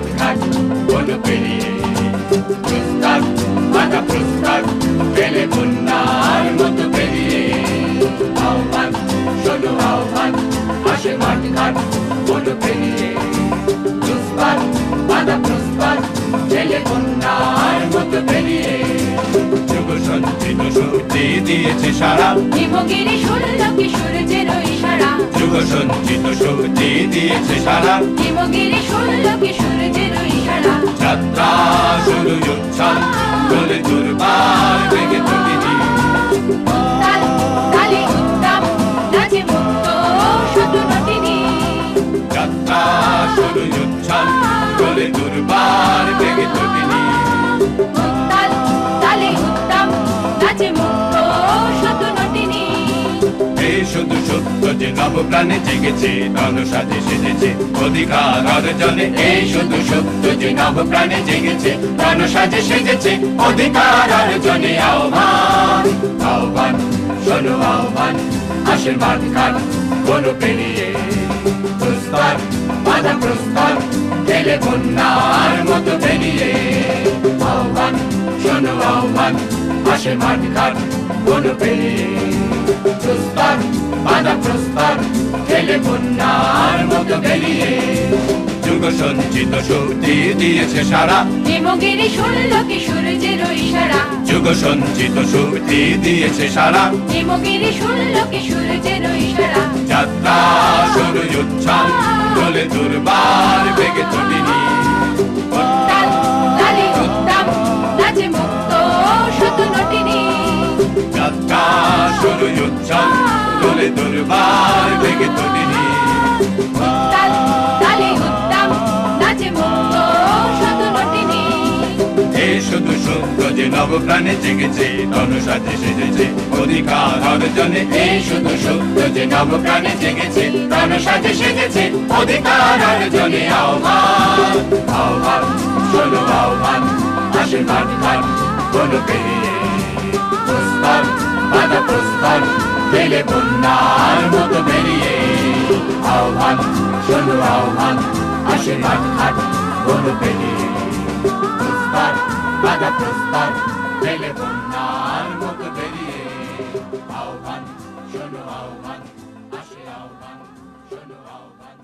মাঠ ঘাট বন পেরিয়ে প্রস্তাব বাধা প্রস্তাব পেলে বন্যার মতো পেরিয়ে আহ্বান শোনো আহ্বান আসে মাঠ ঘাট বন পেরিয়ে প্রস্তাব বাধা প্রস্তাব পেলে বন্যার মতো পেরিয়ে যুগ সঞ্চিত শক্তি দিয়েছে সারা হিমগিরি শুনল কি সূর্যের ইশারা যুগ সঞ্চিত শক্তি দিয়েছে সারা হিমগিরি শুনল কি সূর্যের ইশারা যাত্রা শুরু উচ্ছ্বাস বলে দুর্বার বেগে তৈরি তাল তালে উত্তম নাচে মুক্ত শত নটিনী যাত্রা শুরু উচ্ছ্বাস বলে দুর্বার বেগে তৈরি তাল তালে উত্তম নাচে মুক্ত শত নটিনী এই শুধু সত্য যে নবপ্রাণে জেগেছে ধন সাজে সেজেছে অধিকার অর্জনে এই শুধু সত্য যে নবপ্রাণে জেগেছে ধন সাজে সেজেছে অধিকার অর্জনে আহ্বান আহ্বান শোনো আহ্বান আসে মাঠ ঘাট বন পেরিয়ে প্রস্তাব বাধা প্রস্তাব গেলে বন্যার মতো বেরিয়ে আহ্বান শোনো আহ্বান আসে মাঠ ঘাট বন পেরিয়ে প্রস্তাব বাধা প্রস্তাব গেলে বন্যার মতো বেরিয়ে যুগ সঞ্চিত শক্তি দিয়েছে সারা হিমগিরি শুনল কি সূর্যের ইশারা যুগ সঞ্চিত শক্তি দিয়েছে সারা হিমগিরি শুনল কি সূর্যের ইশারা যাত্রা শুরু উচ্ছ্বাস বলে দুর্বার বেগে তৈরি তাল তালে উত্তম নাচে মুক্ত শত নটিনী যাত্রা শুরু উচ্ছ্বাস বলে দুর্বার বেগে তৈরি তাল তালে উত্তম নাচে মুক্ত শত নটিনী এই শুধু সত্য যে নবপ্রাণে জেগেছে ধন সাজে সেজেছে অধিকার অর্জনে এই শুধু সত্য যে নবপ্রাণে জেগেছে ধন সাজে সেজেছে অধিকার অর্জনে আহ্বান আহ্বান শোনো আহ্বান আসে মাঠ ঘাট বন পেরিয়ে প্রস্তাব বাধা প্রস্তাব গেলে বন্যার মতো বেরিয়ে আহ্বান শোনো আহ্বান আসে মাঠ ঘাট বন পেরিয়ে প্রস্তাব বাধা প্রস্তাব গেলে বন্যার মতো বেরিয়ে আহ্বান শোনো আহ্বান আসে আহ্বান শোনো আহ্বান